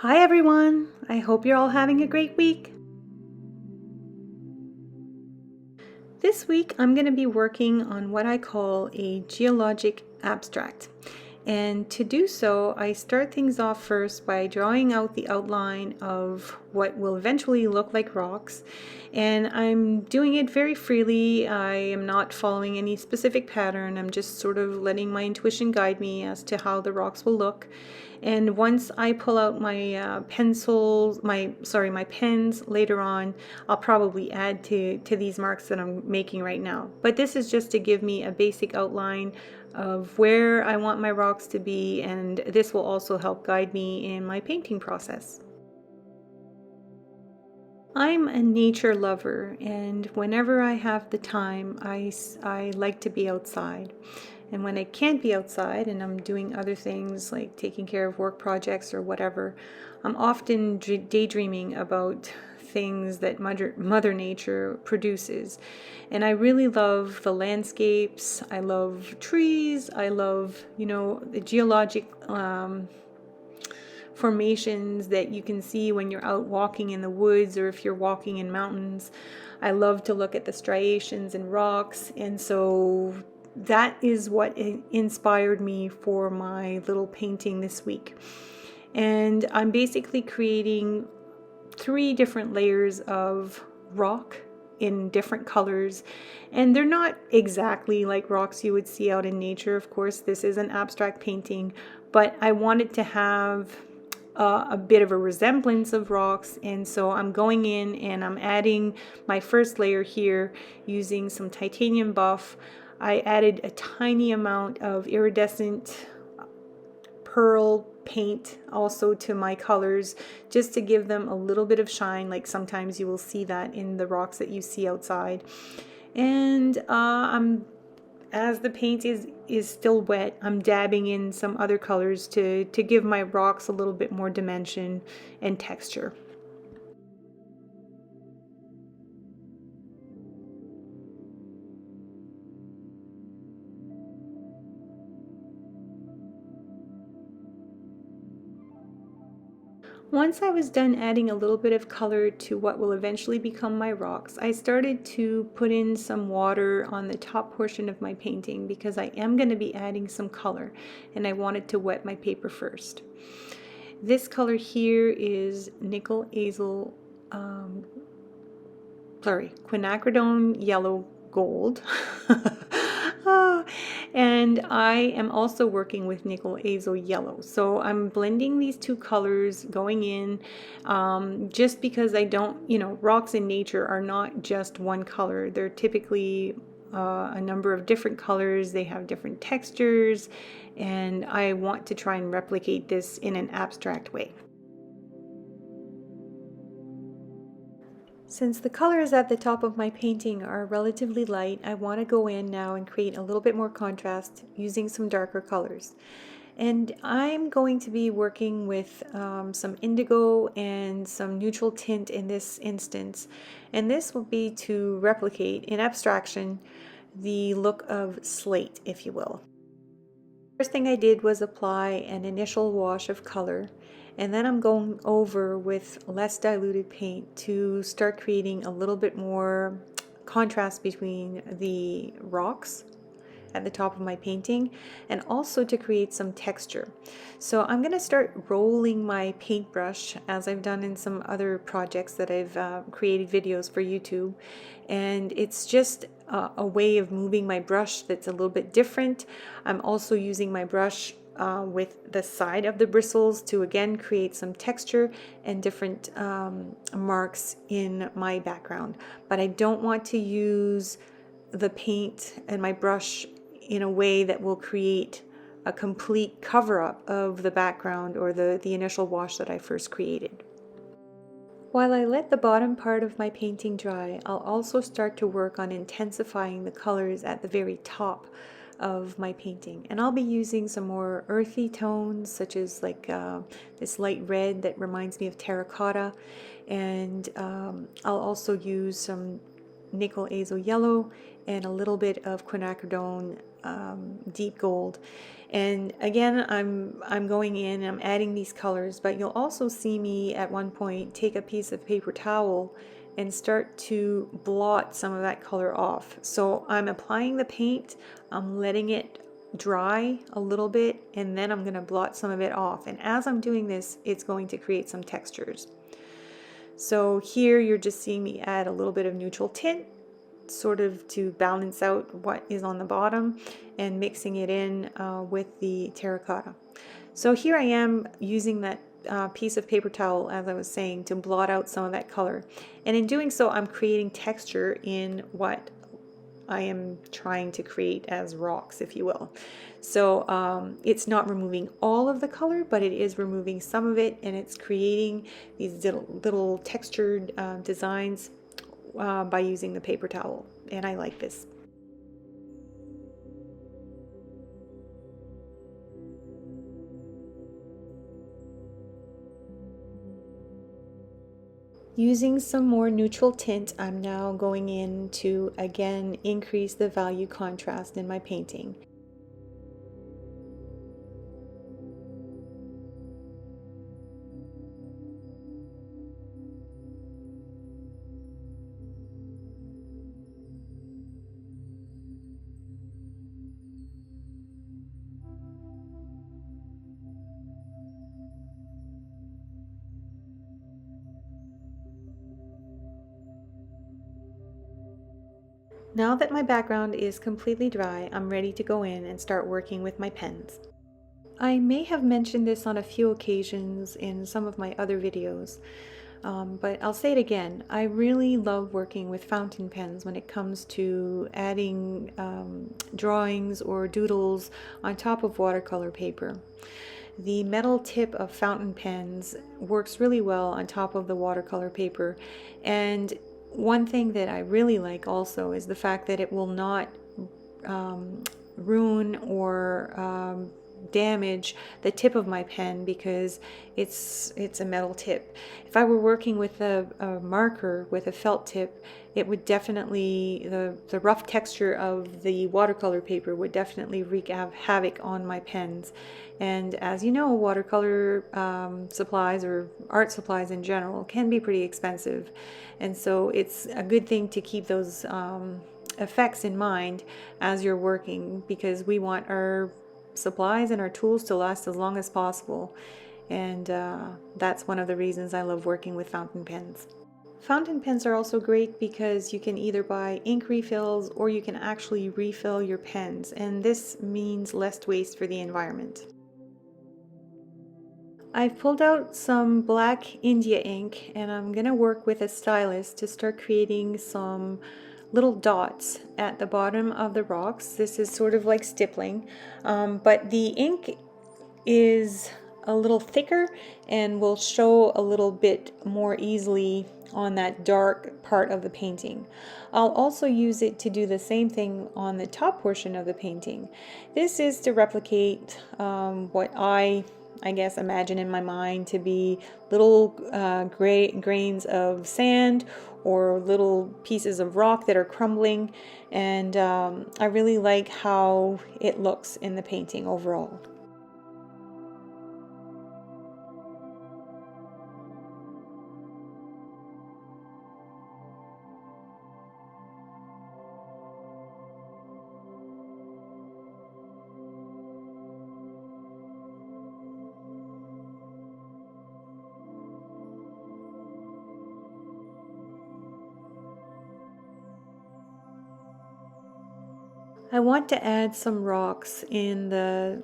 Hi everyone! I hope you're all having a great week. This week I'm going to be working on what I call a geologic abstract. And to do so, I start things off first by drawing out the outline of what will eventually look like rocks. And I'm doing it very freely. I am not following any specific pattern. I'm just sort of letting my intuition guide me as to how the rocks will look. And once I pull out my my pens later on, I'll probably add to these marks that I'm making right now. But this is just to give me a basic outline of where I want my rocks to be, and this will also help guide me in my painting process. I'm a nature lover, and whenever I have the time, I like to be outside. And when I can't be outside and I'm doing other things like taking care of work projects or whatever, I'm often daydreaming about things that Mother Nature produces. And I really love the landscapes, I love trees, I love, the geologic formations that you can see when you're out walking in the woods or if you're walking in mountains. I love to look at the striations in rocks, and so that is what inspired me for my little painting this week. And I'm basically creating 3 different layers of rock in different colors, and they're not exactly like rocks you would see out in nature. Of course, this is an abstract painting, but I wanted to have a bit of a resemblance of rocks, and so I'm going in and I'm adding my first layer here using some titanium buff. I added a tiny amount of iridescent pearl paint also to my colors, just to give them a little bit of shine, like sometimes you will see that in the rocks that you see outside. And as the paint is still wet, I'm dabbing in some other colors to give my rocks a little bit more dimension and texture. Once I was done adding a little bit of color to what will eventually become my rocks, I started to put in some water on the top portion of my painting because I am going to be adding some color, and I wanted to wet my paper first. This color here is nickel azel, quinacridone yellow gold. And I am also working with nickel azo yellow. So I'm blending these 2 colors going in, just because I don't, rocks in nature are not just one color. They're typically a number of different colors. They have different textures, and I want to try and replicate this in an abstract way. Since the colors at the top of my painting are relatively light, I want to go in now and create a little bit more contrast using some darker colors. And I'm going to be working with some indigo and some neutral tint in this instance. And this will be to replicate in abstraction the look of slate, if you will. First thing I did was apply an initial wash of color, and then I'm going over with less diluted paint to start creating a little bit more contrast between the rocks at the top of my painting, and also to create some texture. So I'm going to start rolling my paintbrush as I've done in some other projects that I've created videos for YouTube, and it's just a way of moving my brush that's a little bit different. I'm also using my brush with the side of the bristles to again create some texture and different marks in my background, but I don't want to use the paint and my brush in a way that will create a complete cover-up of the background or the initial wash that I first created. While I let the bottom part of my painting dry, I'll also start to work on intensifying the colors at the very top of my painting, and I'll be using some more earthy tones such as like this light red that reminds me of terracotta, and I'll also use some nickel azo yellow and a little bit of quinacridone deep gold. And again, I'm going in and I'm adding these colors, but you'll also see me at one point take a piece of paper towel and start to blot some of that color off. So I'm applying the paint, I'm letting it dry a little bit, and then I'm going to blot some of it off. And as I'm doing this, it's going to create some textures. So here you're just seeing me add a little bit of neutral tint, sort of to balance out what is on the bottom, and mixing it in with the terracotta. So here I am using that piece of paper towel, as I was saying, to blot out some of that color. And in doing so, I'm creating texture in what I am trying to create as rocks, if you will. So it's not removing all of the color, but it is removing some of it, and it's creating these little textured designs by using the paper towel, and I like this. Using some more neutral tint, I'm now going in to again increase the value contrast in my painting. Now that my background is completely dry, I'm ready to go in and start working with my pens. I may have mentioned this on a few occasions in some of my other videos, but I'll say it again. I really love working with fountain pens when it comes to adding drawings or doodles on top of watercolor paper. The metal tip of fountain pens works really well on top of the watercolor paper, and one thing that I really like also is the fact that it will not ruin or damage the tip of my pen because it's a metal tip. If I were working with a marker with a felt tip, it would definitely, the rough texture of the watercolor paper would definitely wreak havoc on my pens. And as you know, watercolor supplies or art supplies in general can be pretty expensive. And so it's a good thing to keep those effects in mind as you're working, because we want our supplies and our tools to last as long as possible. And that's one of the reasons I love working with fountain pens. Fountain pens are also great because you can either buy ink refills or you can actually refill your pens, and this means less waste for the environment. I've pulled out some black India ink and I'm going to work with a stylus to start creating some little dots at the bottom of the rocks. This is sort of like stippling, but the ink is a little thicker and will show a little bit more easily on that dark part of the painting. I'll also use it to do the same thing on the top portion of the painting. This is to replicate what I guess imagine in my mind to be little grains of sand or little pieces of rock that are crumbling, and I really like how it looks in the painting overall. I want to add some rocks in the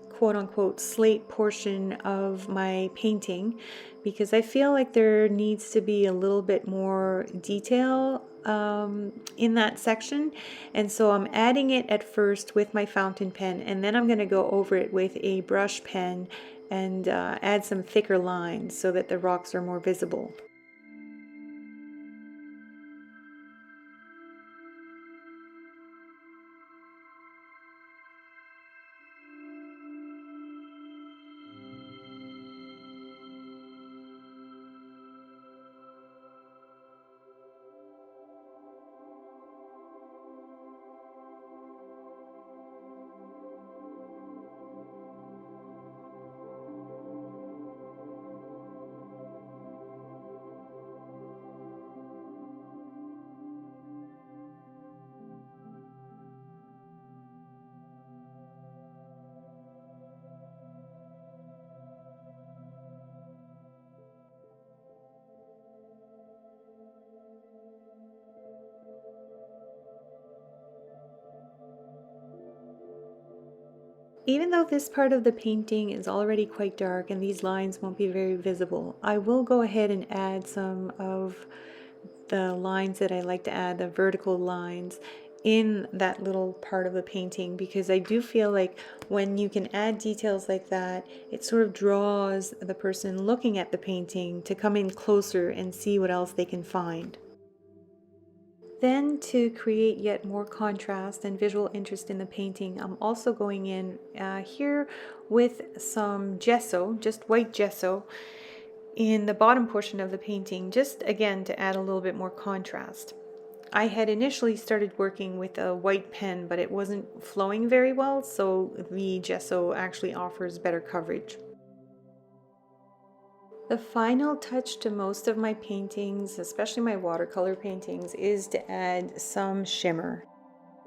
quote-unquote slate portion of my painting because I feel like there needs to be a little bit more detail in that section, and so I'm adding it at first with my fountain pen, and then I'm going to go over it with a brush pen and add some thicker lines so that the rocks are more visible. Even though this part of the painting is already quite dark and these lines won't be very visible, I will go ahead and add some of the lines that I like to add, the vertical lines, in that little part of the painting, because I do feel like when you can add details like that, it sort of draws the person looking at the painting to come in closer and see what else they can find. Then, to create yet more contrast and visual interest in the painting, I'm also going in here with some gesso, just white gesso, in the bottom portion of the painting, just again to add a little bit more contrast. I had initially started working with a white pen, but it wasn't flowing very well, so the gesso actually offers better coverage. The final touch to most of my paintings, especially my watercolor paintings, is to add some shimmer.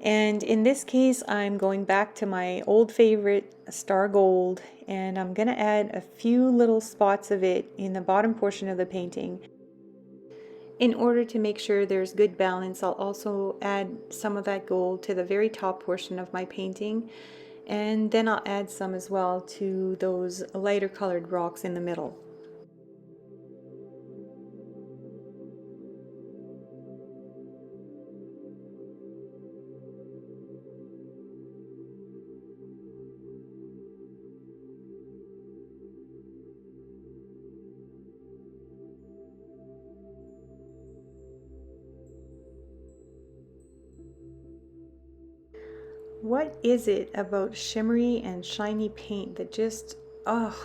And in this case, I'm going back to my old favorite, Star Gold, and I'm going to add a few little spots of it in the bottom portion of the painting. In order to make sure there's good balance, I'll also add some of that gold to the very top portion of my painting, and then I'll add some as well to those lighter colored rocks in the middle. What is it about shimmery and shiny paint that just, oh,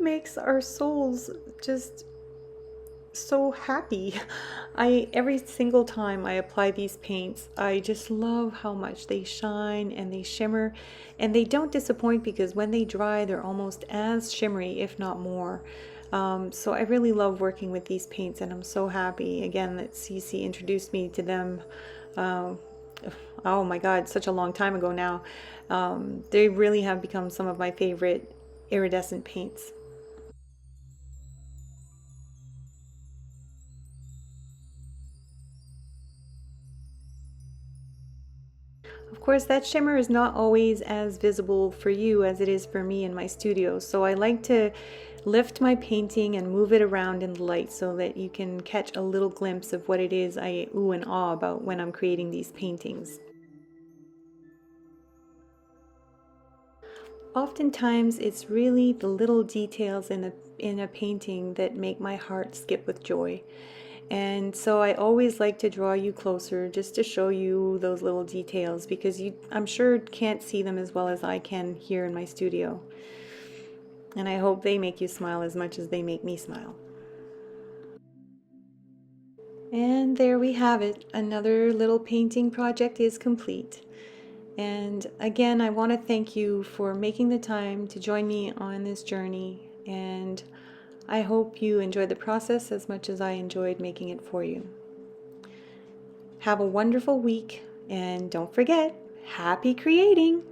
makes our souls just so happy? Every single time I apply these paints, I just love how much they shine and they shimmer, and they don't disappoint because when they dry, they're almost as shimmery, if not more. So I really love working with these paints, and I'm so happy again that Cece introduced me to them. Uh, oh my God, such a long time ago now. They really have become some of my favorite iridescent paints. Of course, that shimmer is not always as visible for you as it is for me in my studio, so I like to lift my painting and move it around in the light so that you can catch a little glimpse of what it is I ooh and ah about when I'm creating these paintings. Oftentimes, it's really the little details in a painting that make my heart skip with joy. And so I always like to draw you closer just to show you those little details because I'm sure, can't see them as well as I can here in my studio. And I hope they make you smile as much as they make me smile. And there we have it. Another little painting project is complete. And again, I want to thank you for making the time to join me on this journey. And I hope you enjoyed the process as much as I enjoyed making it for you. Have a wonderful week, and don't forget, happy creating!